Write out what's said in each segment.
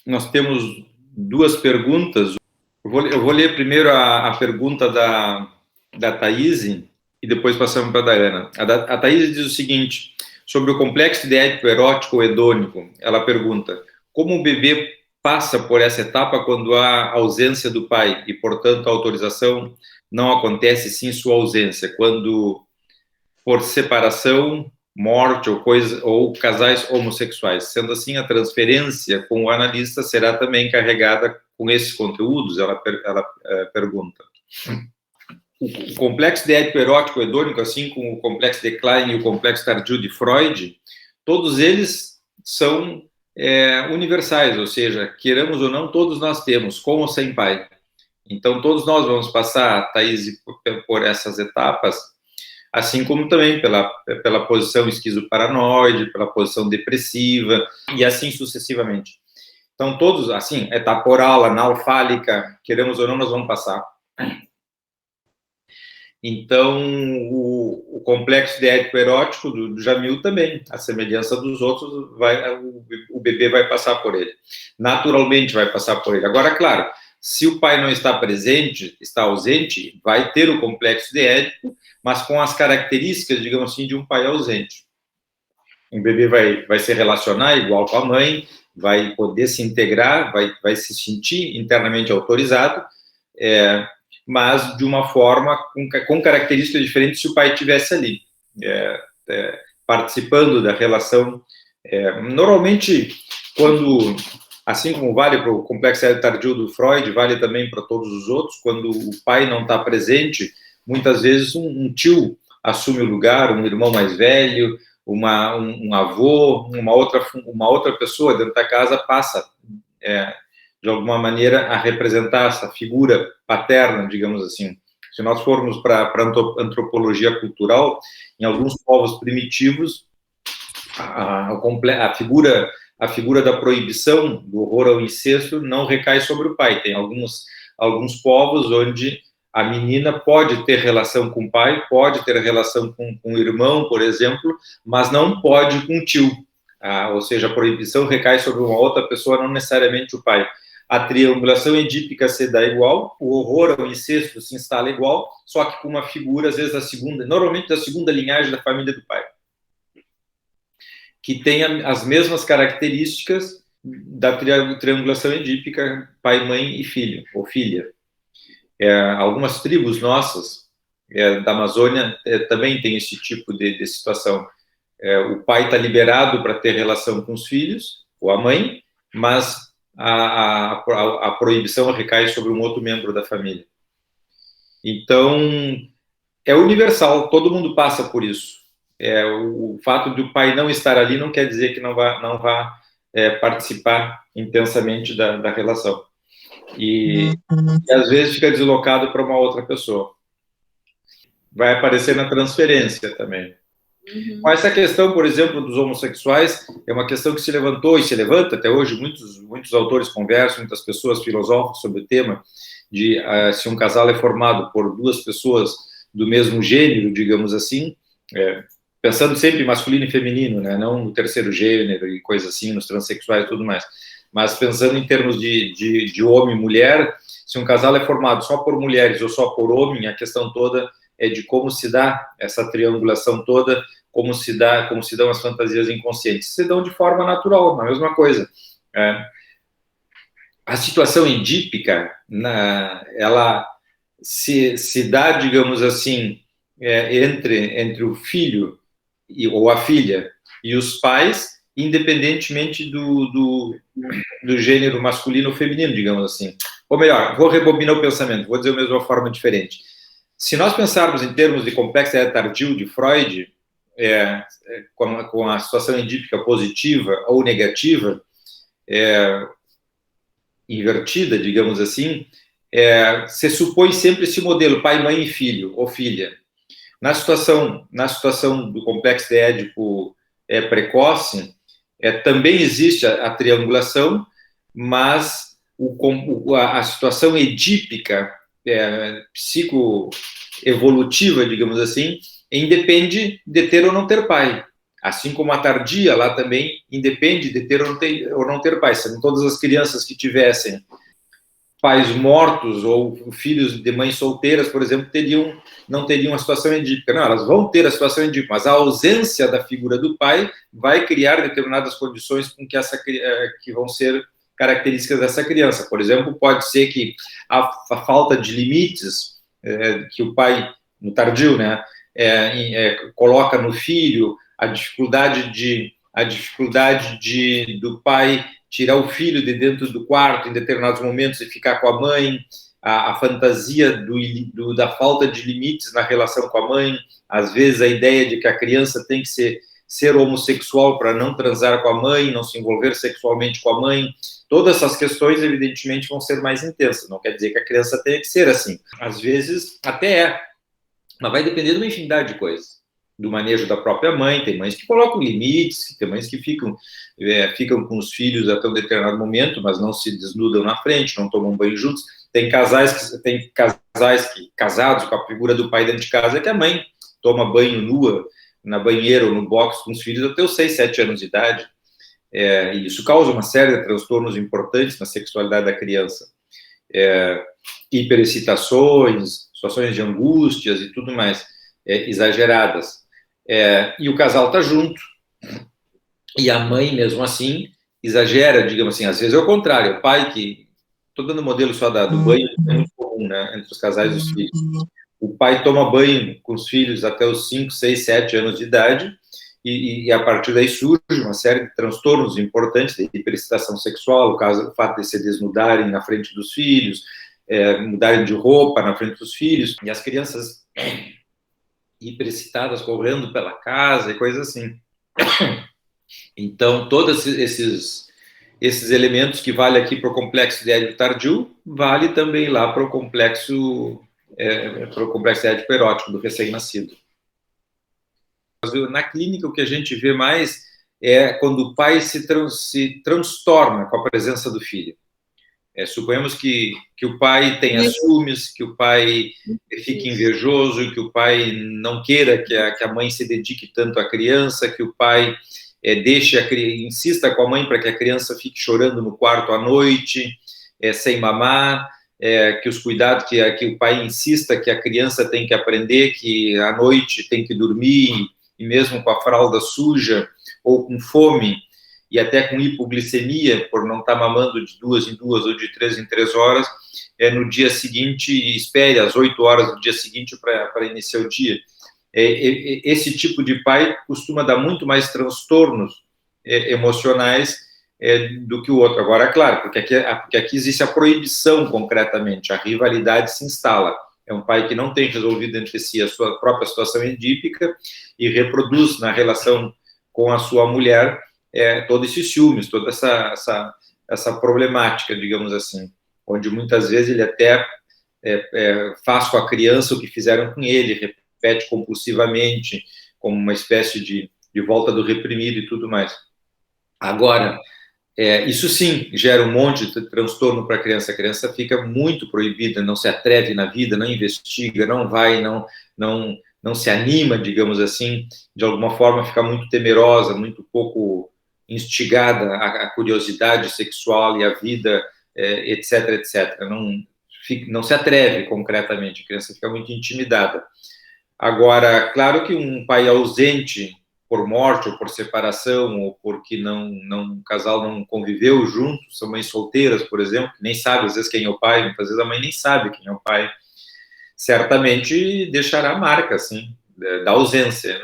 Nós temos duas perguntas. Eu vou ler primeiro a pergunta da Thaís e depois passamos para a Daiana. A Thaís diz o seguinte, sobre o complexo de Édipo erótico ou hedônico. Ela pergunta, como o bebê passa por essa etapa quando há ausência do pai e, portanto, a autorização não acontece sim sua ausência, quando por separação, morte ou casais homossexuais. Sendo assim, a transferência com o analista será também carregada com esses conteúdos? Ela pergunta. O complexo de Édipo erótico hedônico, assim como o complexo de Klein e o complexo tardio de Freud, todos eles são universais, ou seja, queiramos ou não, todos nós temos, com ou sem pai. Então, todos nós vamos passar, Thaís, por essas etapas, assim como também pela posição esquizoparanoide, pela posição depressiva, e assim sucessivamente. Então, todos, assim, etapa oral, anal, fálica, queremos ou não, nós vamos passar. Então, o complexo de Édipo erótico do Jamil também, a semelhança dos outros, o bebê vai passar por ele. Naturalmente vai passar por ele. Agora, claro, se o pai não está presente, está ausente, vai ter o complexo de Édipo, mas com as características, digamos assim, de um pai ausente. O bebê vai se relacionar igual com a mãe, vai poder se integrar, vai se sentir internamente autorizado, mas de uma forma com características diferentes se o pai estivesse ali, participando da relação. Normalmente, quando, assim como vale para o complexo Édipo tardio do Freud, vale também para todos os outros, quando o pai não está presente, muitas vezes um tio assume o lugar, um irmão mais velho, um avô, uma outra pessoa dentro da casa passa, de alguma maneira, a representar essa figura paterna, digamos assim. Se nós formos para a antropologia cultural, em alguns povos primitivos, a figura da proibição, do horror ao incesto, não recai sobre o pai. Tem alguns povos onde a menina pode ter relação com o pai, pode ter relação com o irmão, por exemplo, mas não pode com o tio. Ou seja, a proibição recai sobre uma outra pessoa, não necessariamente o pai. A triangulação edípica se dá igual, o horror ao incesto se instala igual, só que com uma figura, às vezes, normalmente da segunda linhagem da família do pai, que tem as mesmas características da triangulação edípica, pai, mãe e filho, ou filha. Algumas tribos nossas da Amazônia também tem esse tipo de situação. O pai está liberado para ter relação com os filhos, ou a mãe, mas a proibição recai sobre um outro membro da família. Então, é universal, todo mundo passa por isso. O fato de o pai não estar ali não quer dizer que não vá participar intensamente da relação. E às vezes fica deslocado para uma outra pessoa. Vai aparecer na transferência também. Mas essa questão, por exemplo, dos homossexuais, é uma questão que se levantou e se levanta até hoje. Muitos autores conversam, muitas pessoas filosofam sobre o tema de se um casal é formado por duas pessoas do mesmo gênero, digamos assim, pensando sempre em masculino e feminino, né? Não no terceiro gênero e coisa assim, nos transexuais e tudo mais, mas pensando em termos de homem e mulher, se um casal é formado só por mulheres ou só por homem, a questão toda é de como se dá essa triangulação toda, como se dão as fantasias inconscientes. Se dão de forma natural, a mesma coisa. A situação edípica, ela se dá, digamos assim, entre o filho ou a filha e os pais, independentemente do gênero masculino ou feminino, digamos assim. Ou melhor, vou rebobinar o pensamento, vou dizer de uma forma diferente. Se nós pensarmos em termos de complexo tardio de Freud, com a situação edípica positiva ou negativa, invertida, digamos assim, se supõe sempre esse modelo, pai, mãe e filho, ou filha. Na situação do complexo de Édipo precoce, também existe a triangulação, mas a situação edípica, psicoevolutiva, digamos assim, independe de ter ou não ter pai. Assim como a tardia, lá também independe de ter ou não ter pais. Se todas as crianças que tivessem pais mortos ou filhos de mães solteiras, por exemplo, não teriam a situação edípica. Não, elas vão ter a situação edípica, mas a ausência da figura do pai vai criar determinadas condições com que vão ser características dessa criança. Por exemplo, pode ser que a falta de limites que o pai, no tardio, né, coloca no filho, a dificuldade do pai tirar o filho de dentro do quarto em determinados momentos e ficar com a mãe, a fantasia da falta de limites na relação com a mãe, às vezes a ideia de que a criança tem que ser homossexual para não transar com a mãe, não se envolver sexualmente com a mãe. Todas essas questões, evidentemente, vão ser mais intensas. Não quer dizer que a criança tenha que ser assim. Às vezes, até mas vai depender de uma infinidade de coisas. Do manejo da própria mãe, tem mães que colocam limites, tem mães que ficam com os filhos até um determinado momento, mas não se desnudam na frente, não tomam banho juntos. Tem casais casados com a figura do pai dentro de casa, que a mãe toma banho nua na banheira ou no box com os filhos até os 6, 7 anos de idade. E isso causa uma série de transtornos importantes na sexualidade da criança. Hiperexcitações, situações de angústias e tudo mais, exageradas. E o casal está junto, e a mãe, mesmo assim, exagera, digamos assim, às vezes é o contrário, o pai que... Estou dando modelo só do banho, é muito comum, né, entre os casais e os filhos. O pai toma banho com os filhos até os 5, 6, 7 anos de idade, e a partir daí surge uma série de transtornos importantes, de hiperexcitação sexual, o fato de se desnudarem na frente dos filhos, mudarem de roupa na frente dos filhos, e as crianças hiperexcitadas correndo pela casa e coisas assim. Então, todos esses elementos que vale aqui para o complexo de Édipo tardio, vale também lá para o complexo édipo-erótico do recém-nascido. Na clínica, o que a gente vê mais é quando o pai se transtorna com a presença do filho. Suponhamos que o pai tenha ciúmes, que o pai fique invejoso, que o pai não queira que a mãe se dedique tanto à criança, que o pai insista com a mãe para que a criança fique chorando no quarto à noite, sem mamar, que os cuidados, que o pai insista que a criança tem que aprender, que à noite tem que dormir, e mesmo com a fralda suja ou com fome, e até com hipoglicemia, por não estar mamando de 2 em 2 ou de 3 em 3 horas, no dia seguinte, e espere às 8 horas do dia seguinte para iniciar o dia. Esse tipo de pai costuma dar muito mais transtornos emocionais do que o outro. Agora, claro, porque aqui existe a proibição concretamente, a rivalidade se instala. É um pai que não tem resolvido entre si a sua própria situação edípica e reproduz na relação com a sua mulher todos esses ciúmes, toda essa problemática, digamos assim, onde muitas vezes ele até faz com a criança o que fizeram com ele, repete compulsivamente, como uma espécie de volta do reprimido e tudo mais. Agora, isso sim gera um monte de transtorno para a criança fica muito proibida, não se atreve na vida, não investiga, não vai, não se anima, digamos assim, de alguma forma fica muito temerosa, muito pouco instigada à curiosidade sexual e à vida, etc, etc. Não se atreve concretamente, a criança fica muito intimidada. Agora, claro que um pai ausente por morte ou por separação ou porque o casal não conviveu junto, são mães solteiras, por exemplo, que nem sabe às vezes quem é o pai, muitas vezes a mãe nem sabe quem é o pai, certamente deixará marca, assim, da ausência.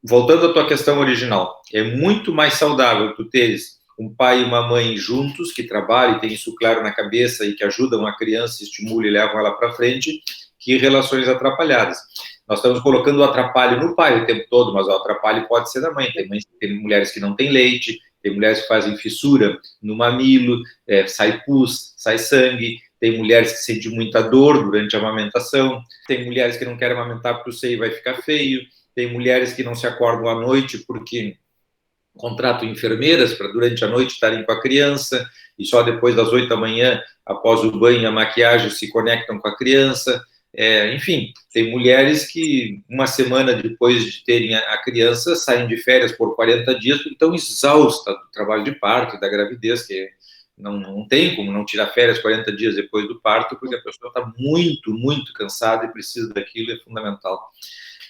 Voltando à tua questão original, é muito mais saudável tu teres um pai e uma mãe juntos, que trabalham, têm isso claro na cabeça e que ajudam a criança, estimulam e levam ela para frente, que relações atrapalhadas. Nós estamos colocando o atrapalho no pai o tempo todo, mas o atrapalho pode ser da mãe. Tem mulheres que não têm leite, tem mulheres que fazem fissura no mamilo, sai pus, sai sangue, tem mulheres que sentem muita dor durante a amamentação, tem mulheres que não querem amamentar porque o seio vai ficar feio, tem mulheres que não se acordam à noite porque contratam enfermeiras para durante a noite estarem com a criança e só depois das 8 da manhã, após o banho e a maquiagem, se conectam com a criança. Enfim, tem mulheres que uma semana depois de terem a criança saem de férias por 40 dias porque estão exaustas do trabalho de parto, da gravidez, que não tem como não tirar férias 40 dias depois do parto, porque a pessoa está muito, muito cansada e precisa daquilo, é fundamental.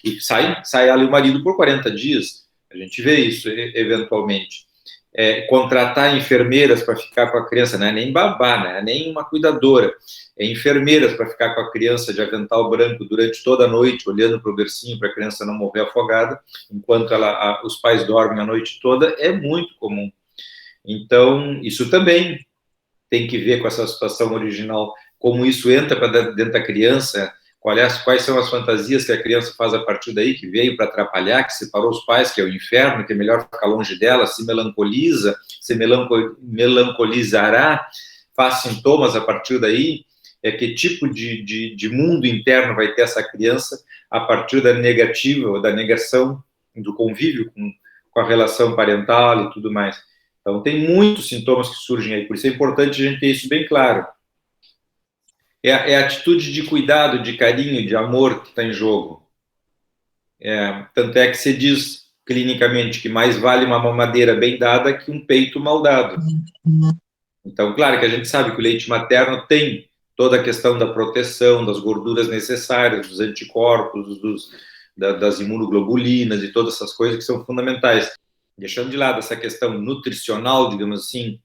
E sai ali o marido por 40 dias, a gente vê isso eventualmente. Contratar enfermeiras para ficar com a criança, não é nem babá, não é nem uma cuidadora, enfermeiras para ficar com a criança de avental branco durante toda a noite, olhando para o bercinho para a criança não morrer afogada, enquanto os pais dormem a noite toda, é muito comum. Então, isso também tem que ver com essa situação original, como isso entra para dentro da criança, quais são as fantasias que a criança faz a partir daí, que veio para atrapalhar, que separou os pais, que é o inferno, que é melhor ficar longe dela, se melancoliza, se melancolizará, faz sintomas a partir daí, que tipo de mundo interno vai ter essa criança a partir da negativa, ou da negação do convívio com a relação parental e tudo mais. Então, tem muitos sintomas que surgem aí, por isso é importante a gente ter isso bem claro. É a atitude de cuidado, de carinho, de amor que está em jogo. Tanto é que se diz clinicamente que mais vale uma mamadeira bem dada que um peito mal dado. Então, claro que a gente sabe que o leite materno tem toda a questão da proteção, das gorduras necessárias, dos anticorpos, das imunoglobulinas e todas essas coisas que são fundamentais. Deixando de lado essa questão nutricional, digamos assim,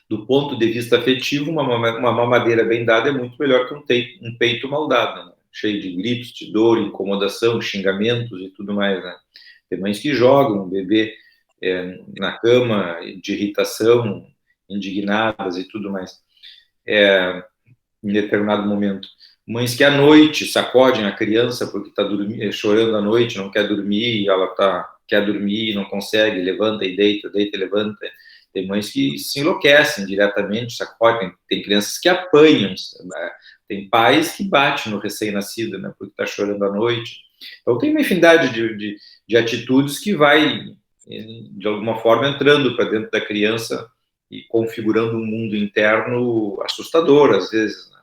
do ponto de vista afetivo, uma mamadeira bem dada é muito melhor que um peito mal dado, né? Cheio de gritos, de dor, incomodação, xingamentos e tudo mais, né? Tem mães que jogam o bebê na cama, de irritação, indignadas e tudo mais, em determinado momento. Mães que à noite sacodem a criança porque está chorando à noite, não quer dormir, e ela quer dormir e não consegue, levanta e deita, deita e levanta. Tem mães que se enlouquecem diretamente, sacodem, tem crianças que apanham, tem pais que batem no recém-nascido, né, porque está chorando à noite. Então tem uma infinidade de atitudes que vai, de alguma forma, entrando para dentro da criança e configurando um mundo interno assustador, às vezes, né?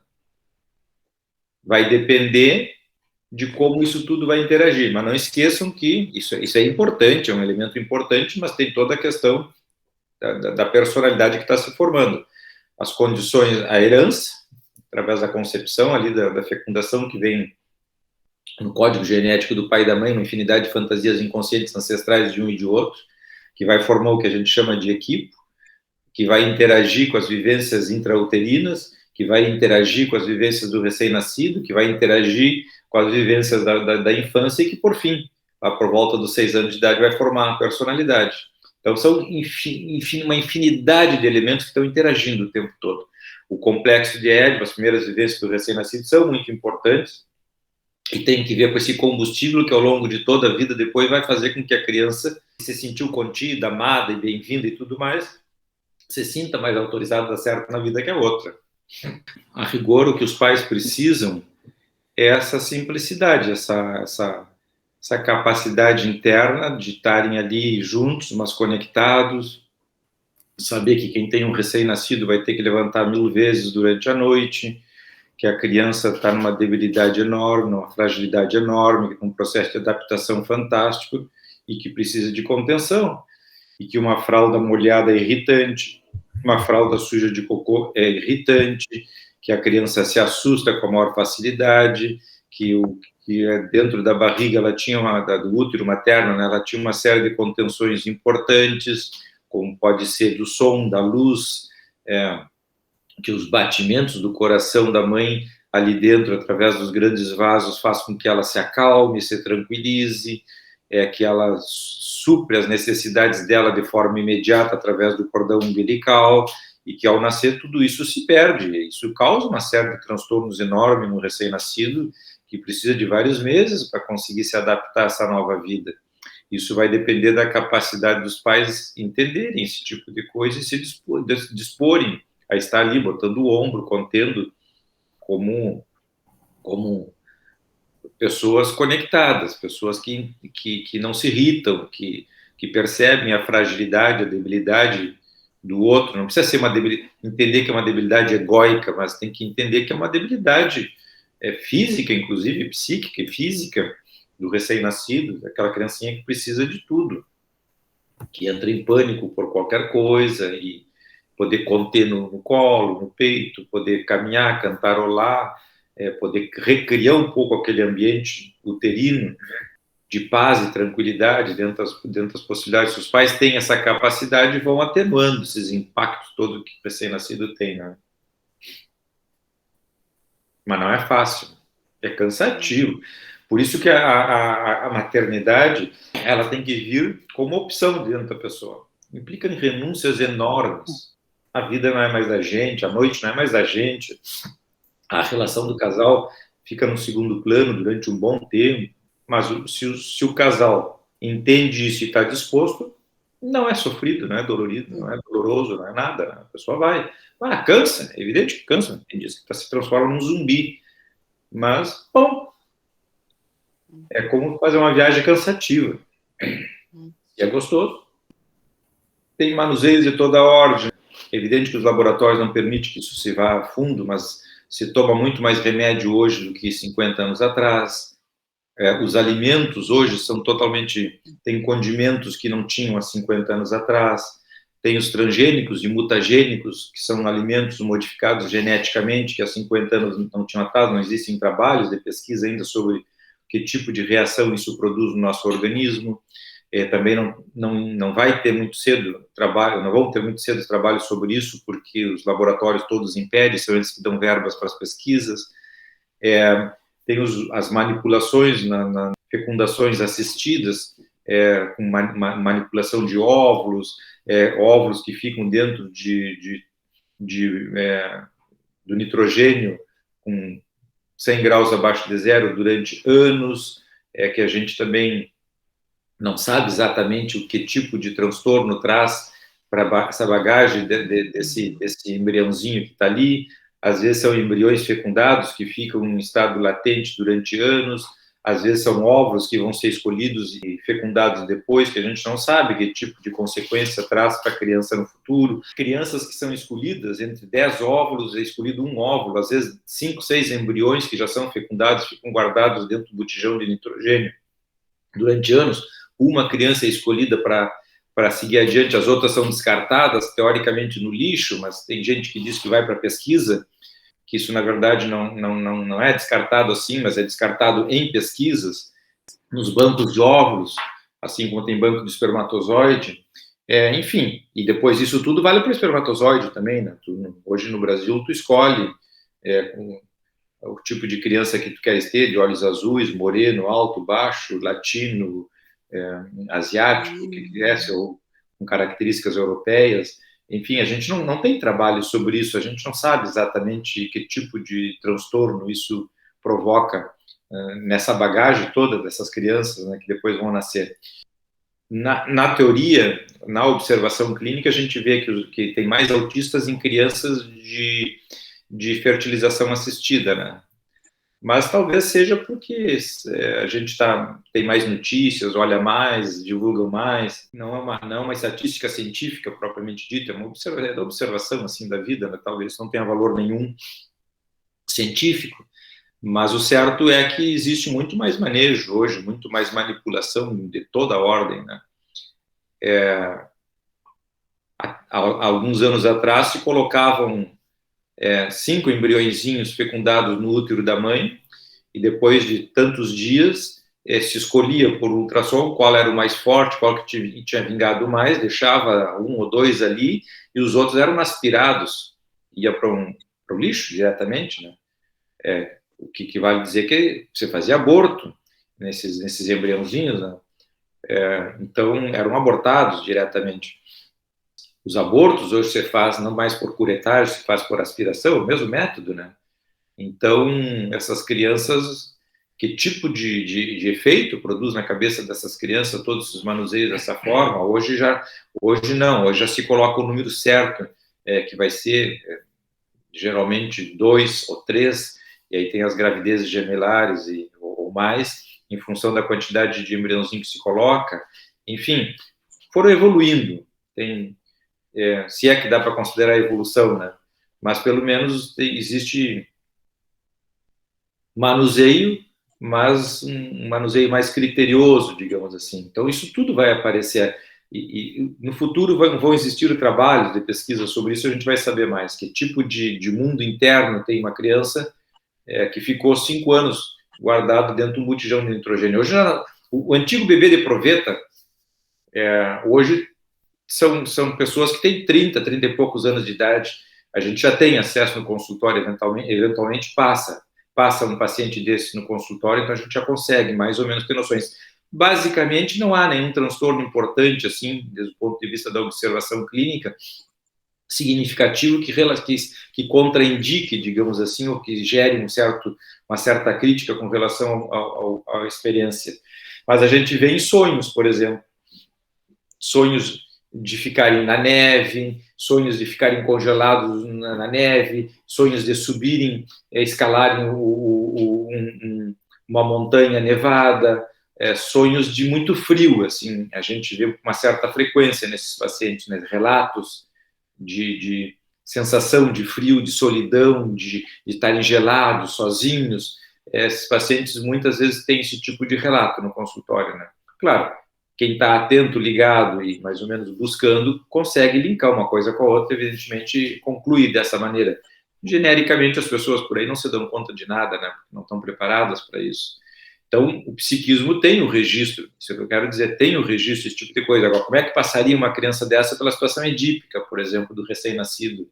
Vai depender de como isso tudo vai interagir, mas não esqueçam que isso é importante, é um elemento importante, mas tem toda a questão da personalidade que está se formando. As condições, a herança, através da concepção ali, da fecundação, que vem no código genético do pai e da mãe, uma infinidade de fantasias inconscientes ancestrais de um e de outro, que vai formar o que a gente chama de equipo, que vai interagir com as vivências intrauterinas, que vai interagir com as vivências do recém-nascido, que vai interagir com as vivências da infância e que, por fim, lá por volta dos 6 anos de idade, vai formar a personalidade. Então, são uma infinidade de elementos que estão interagindo o tempo todo. O complexo de Édipo, as primeiras vivências do recém-nascido são muito importantes e tem que ver com esse combustível que, ao longo de toda a vida, depois vai fazer com que a criança se sentiu contida, amada e bem-vinda e tudo mais, se sinta mais autorizada a dar certo na vida que a outra. A rigor, o que os pais precisam é essa simplicidade, essa capacidade interna de estarem ali juntos, mas conectados, saber que quem tem um recém-nascido vai ter que levantar 1000 vezes durante a noite, que a criança está numa debilidade enorme, numa fragilidade enorme, que tem um processo de adaptação fantástico e que precisa de contenção, e que uma fralda molhada é irritante, uma fralda suja de cocô é irritante, que a criança se assusta com a maior facilidade, que dentro da barriga ela tinha do útero materno, né, ela tinha uma série de contenções importantes, como pode ser do som, da luz, que os batimentos do coração da mãe ali dentro, através dos grandes vasos, faz com que ela se acalme, se tranquilize, que ela supre as necessidades dela de forma imediata através do cordão umbilical, e que ao nascer tudo isso se perde. Isso causa uma série de transtornos enormes no recém-nascido, que precisa de vários meses para conseguir se adaptar a essa nova vida. Isso vai depender da capacidade dos pais entenderem esse tipo de coisa e se disporem a estar ali, botando o ombro, contendo, como pessoas conectadas, pessoas que não se irritam, que percebem a fragilidade, a debilidade do outro. Não precisa ser entender que é uma debilidade egóica, mas tem que entender que é uma debilidade física, inclusive psíquica e física, do recém-nascido, aquela criancinha que precisa de tudo, que entra em pânico por qualquer coisa, e poder conter no colo, no peito, poder caminhar, cantarolar, poder recriar um pouco aquele ambiente uterino de paz e tranquilidade dentro das possibilidades. Se os pais têm essa capacidade, vão atenuando esses impactos todos que o recém-nascido tem, né? Mas não é fácil, é cansativo. Por isso que a maternidade, ela tem que vir como opção dentro da pessoa. Implica em renúncias enormes. A vida não é mais da gente, a noite não é mais da gente. A relação do casal fica no segundo plano durante um bom tempo. Mas se o casal entende isso e está disposto, não é sofrido, não é dolorido, não é doloroso, não é nada. A pessoa vai. Cansa, é evidente que cansa. Tem dias que se transforma num zumbi. Mas, bom, é como fazer uma viagem cansativa. E é gostoso. Tem manuseios de toda a ordem. É evidente que os laboratórios não permitem que isso se vá a fundo, mas se toma muito mais remédio hoje do que 50 anos atrás. Os alimentos hoje são totalmente... Tem condimentos que não tinham há 50 anos atrás. Tem os transgênicos e mutagênicos, que são alimentos modificados geneticamente, que há 50 anos não tinham atrás. Não existem trabalhos de pesquisa ainda sobre que tipo de reação isso produz no nosso organismo. Também não vai ter muito cedo trabalho, não vão ter muito cedo trabalho sobre isso, porque os laboratórios todos impedem, são eles que dão verbas para as pesquisas. Tem as manipulações na fecundações assistidas, com manipulação de óvulos, óvulos que ficam dentro do nitrogênio com 100 graus abaixo de zero durante anos, que a gente também não sabe exatamente o que tipo de transtorno traz para essa bagagem desse embriãozinho que está ali. Às vezes são embriões fecundados que ficam em estado latente durante anos, às vezes são óvulos que vão ser escolhidos e fecundados depois, que a gente não sabe que tipo de consequência traz para a criança no futuro. Crianças que são escolhidas, entre 10 óvulos é escolhido um óvulo, às vezes 5, 6 embriões que já são fecundados ficam guardados dentro do botijão de nitrogênio durante anos. Uma criança é escolhida para seguir adiante, as outras são descartadas, teoricamente, no lixo, mas tem gente que diz que vai para pesquisa, que isso, na verdade, não é descartado assim, mas é descartado em pesquisas, nos bancos de óvulos, assim como tem banco de espermatozoide, enfim, e depois isso tudo vale para o espermatozoide também, né? Hoje no Brasil, tu escolhe o tipo de criança que tu queres ter, de olhos azuis, moreno, alto, baixo, latino, asiático, que quisesse, ou com características europeias. Enfim, a gente não tem trabalho sobre isso, a gente não sabe exatamente que tipo de transtorno isso provoca nessa bagagem toda dessas crianças, né, que depois vão nascer. Na teoria, na observação clínica, a gente vê que tem mais autistas em crianças de fertilização assistida, né? Mas talvez seja porque a gente tem mais notícias, olha mais, divulga mais. Não é uma estatística científica propriamente dita, é uma observação assim da vida, né? Talvez não tenha valor nenhum científico, mas o certo é que existe muito mais manejo hoje, muito mais manipulação de toda a ordem, né? Há alguns anos atrás se colocavam 5 embriõezinhos fecundados no útero da mãe, e depois de tantos dias se escolhia por ultrassom qual era o mais forte, qual que tinha vingado mais, deixava 1 ou 2 ali, e os outros eram aspirados, ia para o lixo diretamente, né? O que vale dizer que você fazia aborto nesses embriãozinhos, né? Então eram abortados diretamente. Os abortos hoje você faz não mais por curetagem, se faz por aspiração, o mesmo método, né? Então, essas crianças, que tipo de efeito produz na cabeça dessas crianças todos esses manuseios dessa forma? Hoje não, hoje já se coloca o número certo, que vai ser geralmente 2 ou 3, e aí tem as gravidezes gemelares ou mais, em função da quantidade de embriãozinho que se coloca. Enfim, foram evoluindo. Se é que dá para considerar evolução, né? Mas pelo menos existe manuseio, mas um manuseio mais criterioso, digamos assim. Então, isso tudo vai aparecer. E no futuro vão existir trabalhos de pesquisa sobre isso, a gente vai saber mais. Que tipo de mundo interno tem uma criança que ficou 5 anos guardado dentro de um botijão de nitrogênio. Hoje, o antigo bebê de proveta, hoje são pessoas que têm 30 e poucos anos de idade. A gente já tem acesso no consultório, eventualmente passa um paciente desse no consultório, então a gente já consegue mais ou menos ter noções. Basicamente, não há nenhum transtorno importante, assim, desde o ponto de vista da observação clínica, significativo que contraindique, digamos assim, ou que gere uma certa crítica com relação à experiência. Mas a gente vê em sonhos, por exemplo, sonhos de ficarem na neve, sonhos de ficarem congelados na neve, sonhos de subirem, escalarem uma montanha nevada, sonhos de muito frio, assim, a gente vê com uma certa frequência nesses pacientes, né, relatos de sensação de frio, de solidão, de estarem gelados, sozinhos. Esses pacientes muitas vezes têm esse tipo de relato no consultório, né? Claro, quem está atento, ligado e mais ou menos buscando, consegue linkar uma coisa com a outra, evidentemente conclui dessa maneira. Genericamente, as pessoas por aí não se dão conta de nada, né? Porque não estão preparadas para isso. Então, o psiquismo tem o registro, isso é o que eu quero dizer, tem o registro, esse tipo de coisa. Agora, como é que passaria uma criança dessa pela situação edípica, por exemplo, do recém-nascido?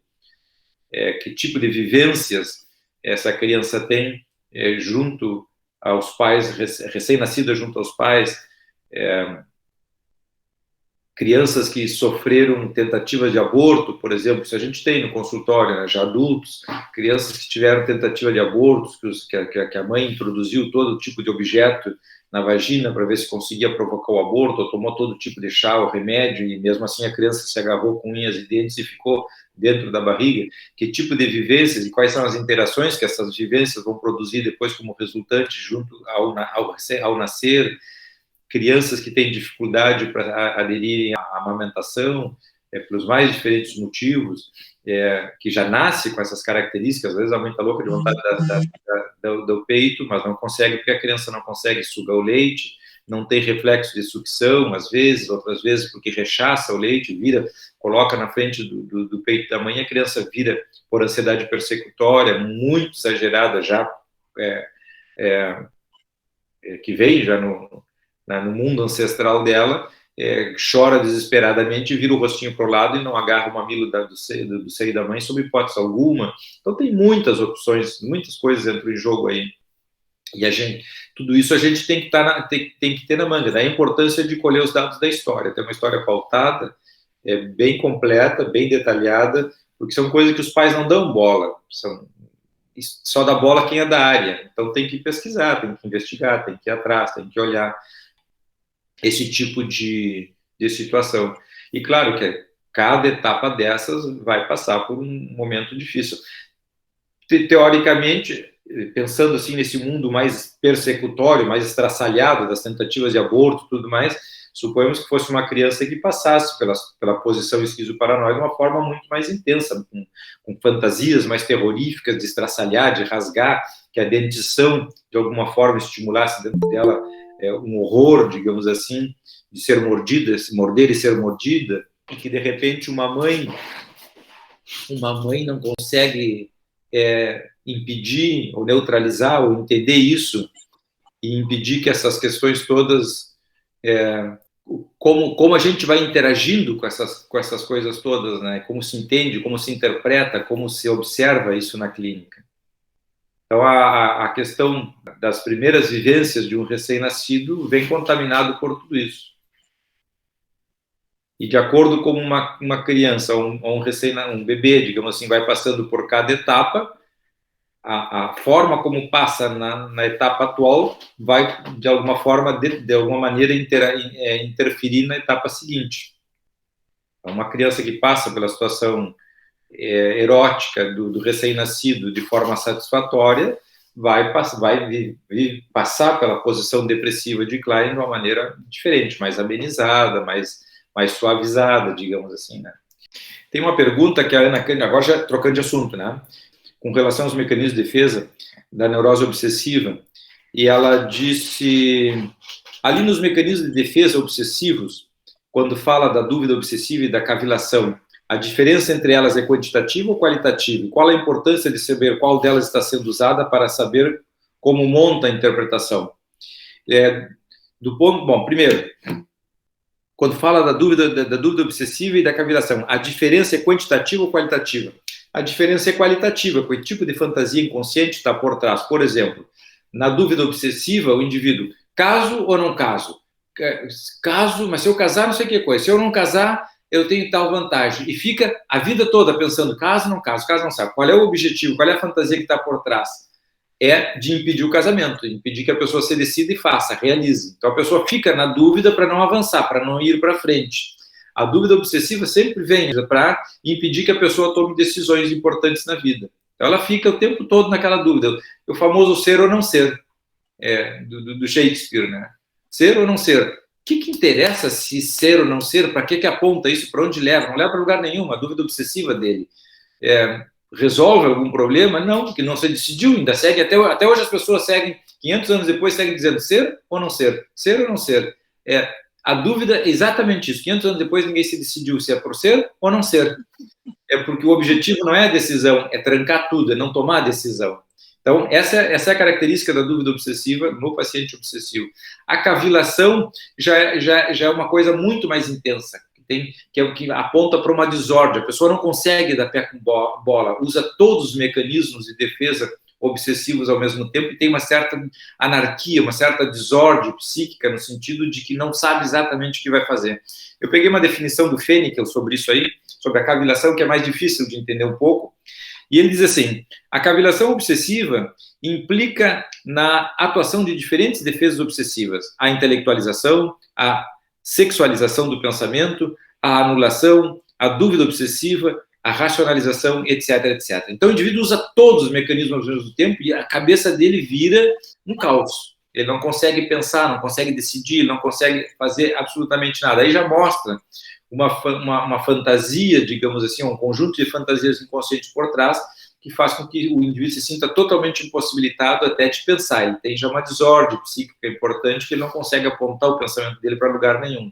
Que tipo de vivências essa criança tem junto aos pais, recém-nascida junto aos pais, crianças que sofreram tentativas de aborto, por exemplo, se a gente tem no consultório, né, já adultos, crianças que tiveram tentativa de aborto, que a mãe introduziu todo tipo de objeto na vagina para ver se conseguia provocar o aborto, ou tomou todo tipo de chá ou remédio, e mesmo assim a criança se agarrou com unhas e dentes e ficou dentro da barriga. Que tipo de vivências e quais são as interações que essas vivências vão produzir depois como resultante junto ao nascer? Crianças que têm dificuldade para aderirem à amamentação, pelos mais diferentes motivos, que já nasce com essas características, às vezes a mãe está louca de vontade do peito, mas não consegue, porque a criança não consegue sugar o leite, não tem reflexo de sucção, às vezes, outras vezes porque rechaça o leite, coloca na frente do peito da mãe, a criança vira por ansiedade persecutória, muito exagerada já, que vem já no mundo ancestral dela, chora desesperadamente, vira o rostinho para o lado e não agarra o mamilo do seio da mãe, sob hipótese alguma. Então tem muitas opções, muitas coisas entram em jogo aí. E tudo isso a gente tem que ter na manga. Daí a importância de colher os dados da história. Ter uma história pautada, bem completa, bem detalhada, porque são coisas que os pais não dão bola. Só dá bola quem é da área. Então tem que pesquisar, tem que investigar, tem que ir atrás, tem que olhar esse tipo de situação. E claro que cada etapa dessas vai passar por um momento difícil. Teoricamente, pensando assim nesse mundo mais persecutório, mais estraçalhado das tentativas de aborto e tudo mais, suponhamos que fosse uma criança que passasse pela posição esquizoparanoide de uma forma muito mais intensa, com fantasias mais terroríficas de estraçalhar, de rasgar, que a dentição de alguma forma estimulasse dentro dela um horror, digamos assim, de ser mordida, se morder e ser mordida, e que de repente uma mãe não consegue impedir ou neutralizar ou entender isso e impedir que essas questões todas, como a gente vai interagindo com essas coisas todas, né? Como se entende, como se interpreta, como se observa isso na clínica. Então, a questão das primeiras vivências de um recém-nascido vem contaminado por tudo isso. E de acordo com uma criança, um bebê, digamos assim, vai passando por cada etapa, a forma como passa na etapa atual vai, de alguma forma, de alguma maneira, interferir na etapa seguinte. Então, uma criança que passa pela situação erótica do recém-nascido de forma satisfatória vai passar pela posição depressiva de Klein de uma maneira diferente, mais amenizada, mais suavizada, digamos assim, né? Tem uma pergunta que a Ana Cândida, agora já trocando de assunto, né? Com relação aos mecanismos de defesa, da neurose obsessiva, e ela disse, ali nos mecanismos de defesa obsessivos, quando fala da dúvida obsessiva e da cavilação, a diferença entre elas é quantitativa ou qualitativa? Qual a importância de saber qual delas está sendo usada para saber como monta a interpretação? Bom, primeiro, quando fala da dúvida obsessiva e da cavilação, a diferença é quantitativa ou qualitativa? A diferença é qualitativa, porque o tipo de fantasia inconsciente está por trás. Por exemplo, na dúvida obsessiva, o indivíduo, caso ou não caso? Caso, mas se eu casar, não sei o que coisa. Se eu não casar, eu tenho tal vantagem. E fica a vida toda pensando, caso, não caso, caso, não sabe. Qual é o objetivo, qual é a fantasia que está por trás? É de impedir o casamento, impedir que a pessoa se decida e faça, realize. Então a pessoa fica na dúvida para não avançar, para não ir para frente. A dúvida obsessiva sempre vem para impedir que a pessoa tome decisões importantes na vida. Então ela fica o tempo todo naquela dúvida, o famoso ser ou não ser, do Shakespeare, né? Ser ou não ser? O que interessa se ser ou não ser? Para que aponta isso? Para onde leva? Não leva para lugar nenhum, a dúvida obsessiva dele. Resolve algum problema? Não, porque não se decidiu, ainda segue, até hoje as pessoas seguem, 500 anos depois, seguem dizendo ser ou não ser? Ser ou não ser? A dúvida é exatamente isso, 500 anos depois ninguém se decidiu se é por ser ou não ser. É porque o objetivo não é a decisão, é trancar tudo, é não tomar a decisão. Então, essa é a característica da dúvida obsessiva no paciente obsessivo. A cavilação já é uma coisa muito mais intensa, que é o que aponta para uma desordem. A pessoa não consegue dar pé com bola, usa todos os mecanismos de defesa obsessivos ao mesmo tempo e tem uma certa anarquia, uma certa desordem psíquica, no sentido de que não sabe exatamente o que vai fazer. Eu peguei uma definição do Fennekel sobre isso aí, sobre a cavilação, que é mais difícil de entender um pouco, e ele diz assim, a cavilação obsessiva implica na atuação de diferentes defesas obsessivas, a intelectualização, a sexualização do pensamento, a anulação, a dúvida obsessiva, a racionalização, etc, etc. Então, o indivíduo usa todos os mecanismos ao mesmo tempo e a cabeça dele vira um caos. Ele não consegue pensar, não consegue decidir, não consegue fazer absolutamente nada. Aí já mostra uma fantasia, digamos assim, um conjunto de fantasias inconscientes por trás, que faz com que o indivíduo se sinta totalmente impossibilitado até de pensar. Ele tem já uma desordem psíquica importante que ele não consegue apontar o pensamento dele para lugar nenhum.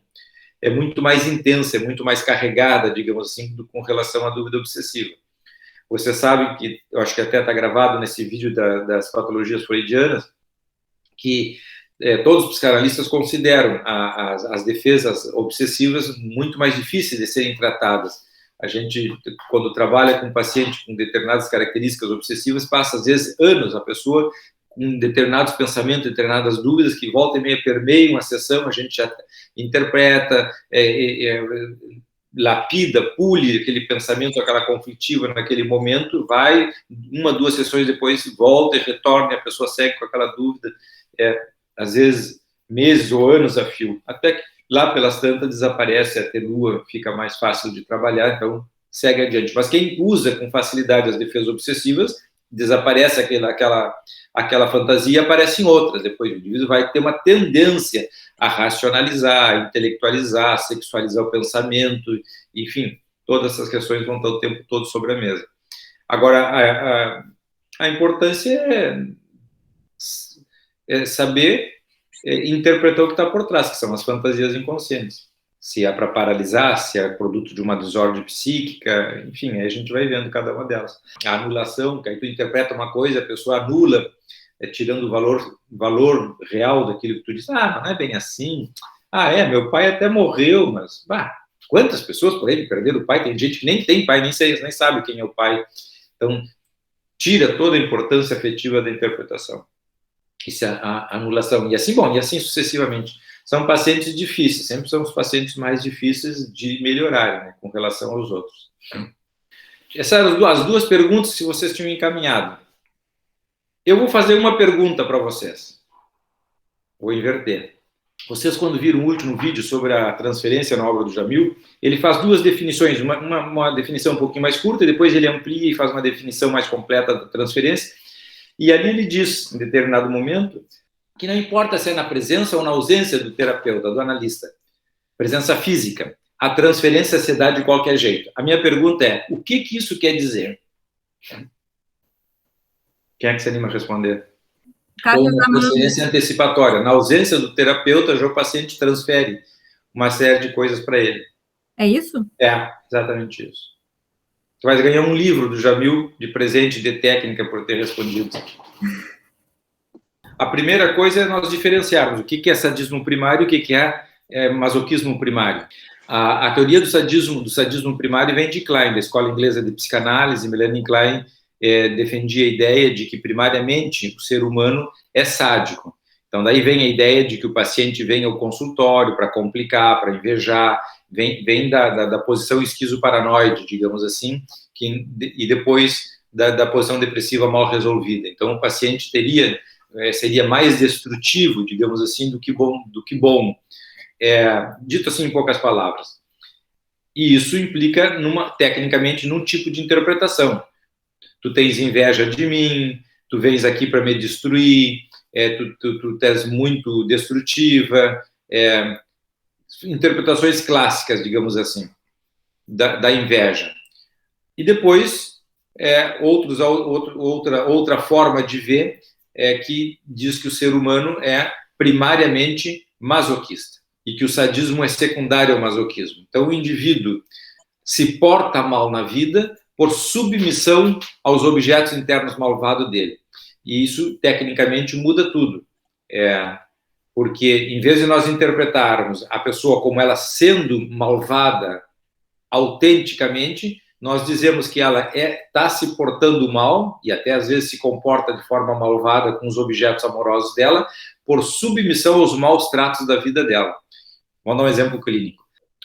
É muito mais intensa, é muito mais carregada, digamos assim, com relação à dúvida obsessiva. Você sabe que, eu acho que até está gravado nesse vídeo das patologias freudianas, que todos os psicanalistas consideram as defesas obsessivas muito mais difíceis de serem tratadas. A gente, quando trabalha com um paciente com determinadas características obsessivas, passa, às vezes, anos, a pessoa com determinados pensamentos, determinadas dúvidas, que volta e meia permeiam a sessão, a gente já interpreta, lapida, pule aquele pensamento, aquela conflitiva naquele momento, vai, 1, 2 sessões depois, volta e retorna, e a pessoa segue com aquela dúvida, às vezes, meses ou anos a fio, até que lá pelas tantas desaparece, atenua, fica mais fácil de trabalhar, então segue adiante. Mas quem usa com facilidade as defesas obsessivas, desaparece aquela fantasia e aparecem outras. Depois o indivíduo vai ter uma tendência a racionalizar, a intelectualizar, a sexualizar o pensamento, enfim, todas essas questões vão estar o tempo todo sobre a mesa. Agora, a importância é saber interpretar o que está por trás, que são as fantasias inconscientes. Se é para paralisar, se é produto de uma desordem psíquica, enfim, aí a gente vai vendo cada uma delas. A anulação, que aí tu interpreta uma coisa, a pessoa anula, tirando o valor real daquilo que tu diz. Ah, não é bem assim. Ah, meu pai até morreu, mas quantas pessoas por aí perderam o pai? Tem gente que nem tem pai, nem sabe quem é o pai. Então, tira toda a importância afetiva da interpretação. Isso é a anulação. E assim sucessivamente. São pacientes difíceis, sempre são os pacientes mais difíceis de melhorar, né, com relação aos outros. Essas eram as duas perguntas que vocês tinham encaminhado. Eu vou fazer uma pergunta para vocês. Vou inverter. Vocês, quando viram o último vídeo sobre a transferência na obra do Jamil, ele faz duas definições, uma definição um pouquinho mais curta, e depois ele amplia e faz uma definição mais completa da transferência. E ali ele diz, em determinado momento, que não importa se é na presença ou na ausência do terapeuta, do analista, presença física, a transferência se dá de qualquer jeito. A minha pergunta é, o que isso quer dizer? Quem é que se anima a responder? Carlos Como Amanda. transferência antecipatória. Na ausência do terapeuta, já o paciente transfere uma série de coisas para ele. É isso? É, exatamente isso. Tu vai ganhar um livro do Jamil de presente de técnica por ter respondido. A primeira coisa é nós diferenciarmos o que é sadismo primário e o que é masoquismo primário. A teoria do sadismo primário vem de Klein, da escola inglesa de psicanálise. Melanie Klein defendia a ideia de que, primariamente, o ser humano é sádico. Então, daí vem a ideia de que o paciente vem ao consultório para complicar, para invejar, vem da posição esquizoparanoide, digamos assim, e depois da posição depressiva mal resolvida. Então, o paciente seria mais destrutivo, digamos assim, do que bom. Dito assim em poucas palavras. E isso implica, tecnicamente, num tipo de interpretação. Tu tens inveja de mim, tu vens aqui para me destruir, tu és muito destrutiva, interpretações clássicas, digamos assim, da inveja. E depois, outra forma de ver que diz que o ser humano é primariamente masoquista e que o sadismo é secundário ao masoquismo. Então, o indivíduo se porta mal na vida por submissão aos objetos internos malvados dele. E isso, tecnicamente, muda tudo. Porque, em vez de nós interpretarmos a pessoa como ela sendo malvada autenticamente, nós dizemos que ela está se portando mal, e até às vezes se comporta de forma malvada com os objetos amorosos dela, por submissão aos maus tratos da vida dela. Vamos dar um exemplo clínico.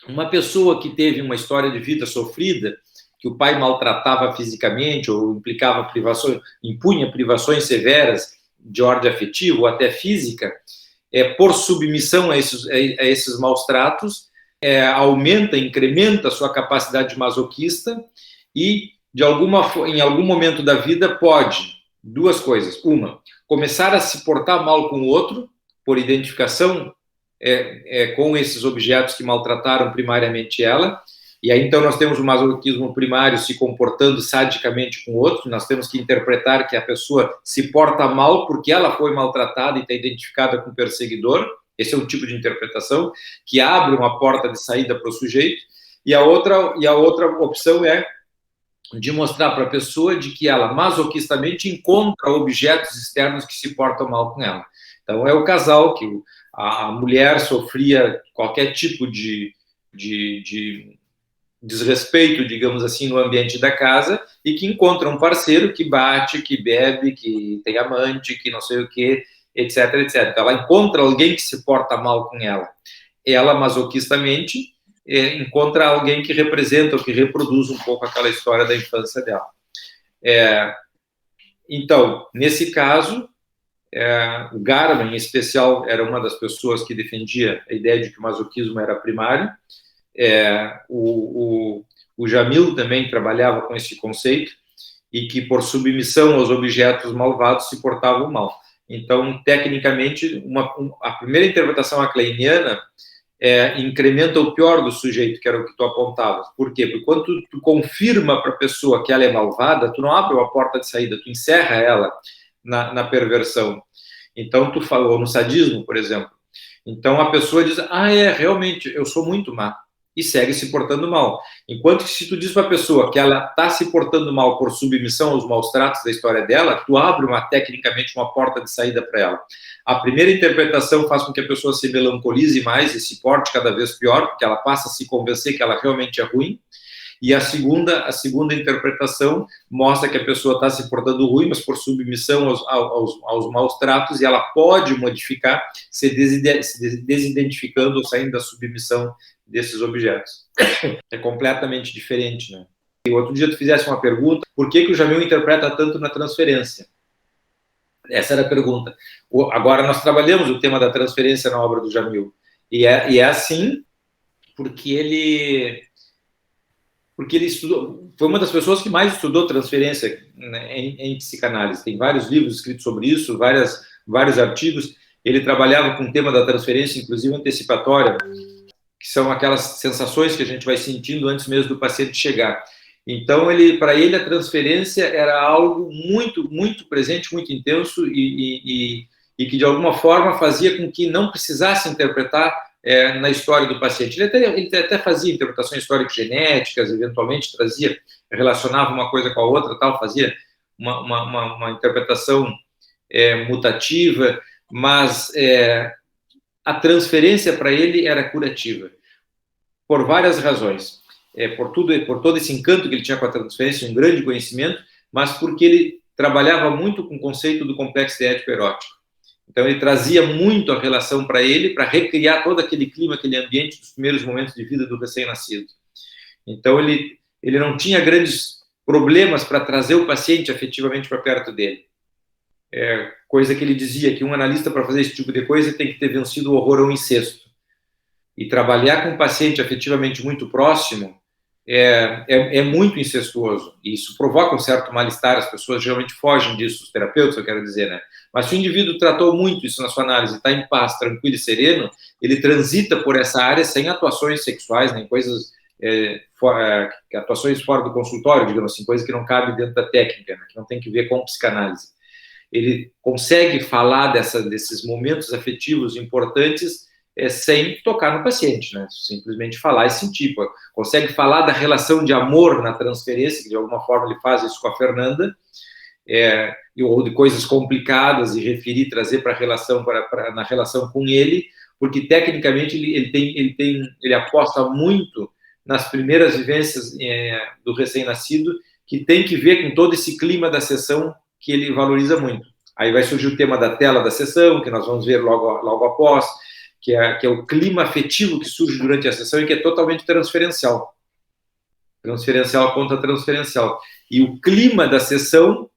Uma pessoa que teve uma história de vida sofrida, que o pai maltratava fisicamente ou impunha privações severas de ordem afetiva ou até física, por submissão a esses maus tratos, incrementa a sua capacidade masoquista e, em algum momento da vida, pode, duas coisas. Uma, começar a se portar mal com o outro, por identificação com esses objetos que maltrataram primariamente ela, e aí então nós temos o masoquismo primário se comportando sadicamente com o outro. Nós temos que interpretar que a pessoa se porta mal porque ela foi maltratada e está identificada com o perseguidor. Esse é um tipo de interpretação que abre uma porta de saída para o sujeito. E a outra opção é de mostrar para a pessoa de que ela masoquistamente encontra objetos externos que se portam mal com ela. Então, é o casal que a mulher sofria qualquer tipo de desrespeito, digamos assim, no ambiente da casa, e que encontra um parceiro que bate, que bebe, que tem amante, que não sei o quê, etc, etc. Então, ela encontra alguém que se porta mal com ela. Ela, masoquistamente, encontra alguém que representa ou que reproduz um pouco aquela história da infância dela. Então, nesse caso, o Garman, em especial, era uma das pessoas que defendia a ideia de que o masoquismo era primário. O Jamil também trabalhava com esse conceito e que, por submissão aos objetos malvados, se portavam mal. Então, tecnicamente, a primeira interpretação kleiniana incrementa o pior do sujeito, que era o que tu apontavas. Por quê? Porque quando tu confirma para a pessoa que ela é malvada, tu não abre uma porta de saída, tu encerra ela na perversão. Então, tu falou no sadismo, por exemplo. Então, a pessoa diz, realmente, eu sou muito má. E segue se portando mal. Enquanto que se tu diz para a pessoa que ela está se portando mal por submissão aos maus tratos da história dela, tu abre tecnicamente uma porta de saída para ela. A primeira interpretação faz com que a pessoa se melancolize mais e se porte cada vez pior, porque ela passa a se convencer que ela realmente é ruim. E a segunda interpretação mostra que a pessoa está se portando ruim, mas por submissão aos maus tratos, e ela pode modificar, se desidentificando ou saindo da submissão desses objetos. É completamente diferente, né? E outro dia tu fizesse uma pergunta, por que o Jamil interpreta tanto na transferência? Essa era a pergunta. Agora, nós trabalhamos o tema da transferência na obra do Jamil. E é assim porque ele estudou, foi uma das pessoas que mais estudou transferência, né, em psicanálise. Tem vários livros escritos sobre isso, vários artigos. Ele trabalhava com o tema da transferência, inclusive antecipatória, que são aquelas sensações que a gente vai sentindo antes mesmo do paciente chegar. Então, para ele, a transferência era algo muito, muito presente, muito intenso e que, de alguma forma, fazia com que não precisasse interpretar na história do paciente. Ele até fazia interpretações histórico-genéticas, eventualmente trazia, relacionava uma coisa com a outra, tal, fazia uma interpretação mutativa, mas a transferência para ele era curativa, por várias razões. Por todo esse encanto que ele tinha com a transferência, um grande conhecimento, mas porque ele trabalhava muito com o conceito do complexo ético-erótico. Então, ele trazia muito a relação para ele, para recriar todo aquele clima, aquele ambiente dos primeiros momentos de vida do recém-nascido. Então, ele não tinha grandes problemas para trazer o paciente afetivamente para perto dele. Coisa que ele dizia, que um analista, para fazer esse tipo de coisa, tem que ter vencido o horror ao incesto. E trabalhar com um paciente afetivamente muito próximo é muito incestuoso. E isso provoca um certo mal-estar, as pessoas geralmente fogem disso, os terapeutas, eu quero dizer, né? Mas se o indivíduo tratou muito isso na sua análise, está em paz, tranquilo e sereno, ele transita por essa área sem atuações sexuais, nem coisas, atuações fora do consultório, digamos assim, coisas que não cabem dentro da técnica, né? Que não tem que ver com psicanálise. Ele consegue falar desses momentos afetivos importantes sem tocar no paciente, né? Simplesmente falar e sentir. Consegue falar da relação de amor na transferência, que de alguma forma ele faz isso com a Fernanda, ou de coisas complicadas e referir, trazer para a relação, na relação com ele, porque tecnicamente ele aposta muito nas primeiras vivências do recém-nascido, que tem que ver com todo esse clima da sessão que ele valoriza muito. Aí vai surgir o tema da tela da sessão, que nós vamos ver logo após, que é o clima afetivo que surge durante a sessão e que é totalmente transferencial. Transferencial contra transferencial. E o clima da sessão,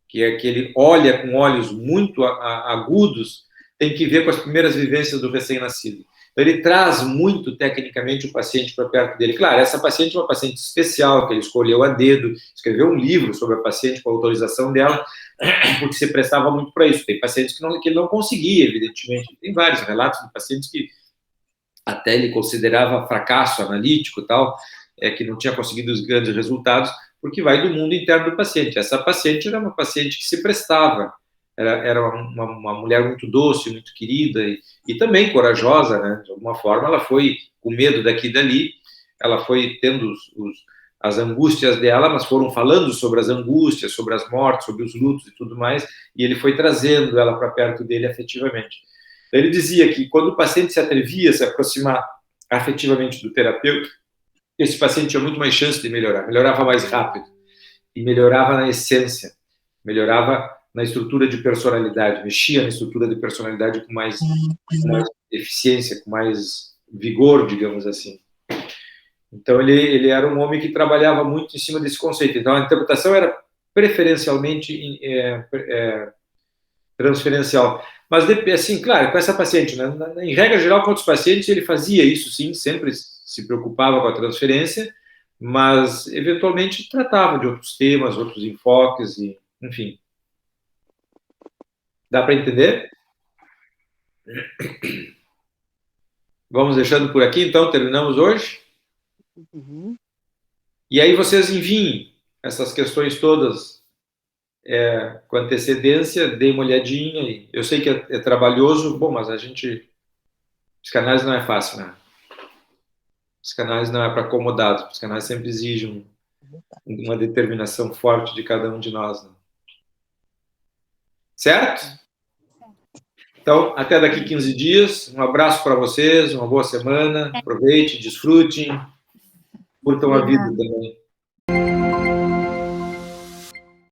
que é que ele olha com olhos muito agudos, tem que ver com as primeiras vivências do recém-nascido. Então, ele traz muito, tecnicamente, o paciente para perto dele. Claro, essa paciente é uma paciente especial, que ele escolheu a dedo, escreveu um livro sobre a paciente com a autorização dela, porque se prestava muito para isso. Tem pacientes que ele não conseguia, evidentemente. Tem vários relatos de pacientes que até ele considerava fracasso analítico e tal, que não tinha conseguido os grandes resultados, porque vai do mundo interno do paciente. Essa paciente era uma paciente que se prestava, era uma mulher muito doce, muito querida e também corajosa, né? De alguma forma, ela foi com medo daqui e dali, ela foi tendo as angústias dela, mas foram falando sobre as angústias, sobre as mortes, sobre os lutos e tudo mais, e ele foi trazendo ela para perto dele afetivamente. Ele dizia que quando o paciente se atrevia a se aproximar afetivamente do terapeuta, esse paciente tinha muito mais chance de melhorar, melhorava mais rápido, e melhorava na essência, melhorava na estrutura de personalidade, mexia na estrutura de personalidade com mais eficiência, com mais vigor, digamos assim. Então, ele era um homem que trabalhava muito em cima desse conceito. Então, a interpretação era preferencialmente transferencial. Mas, assim, claro, com essa paciente, né, em regra geral, com outros pacientes, ele fazia isso, sim, sempre se preocupava com a transferência, mas, eventualmente, tratava de outros temas, outros enfoques, e, enfim. Dá para entender? Vamos deixando por aqui, então, terminamos hoje. Uhum. E aí vocês enviem essas questões todas com antecedência, deem uma olhadinha. Eu sei que é trabalhoso, bom, mas psicanálise não é fácil, né? Psicanálise não é para acomodados, psicanálise sempre exige uma determinação forte de cada um de nós, né? Certo? Então, até daqui 15 dias. Um abraço para vocês, uma boa semana. Aproveite, desfrutem, curtam a vida também.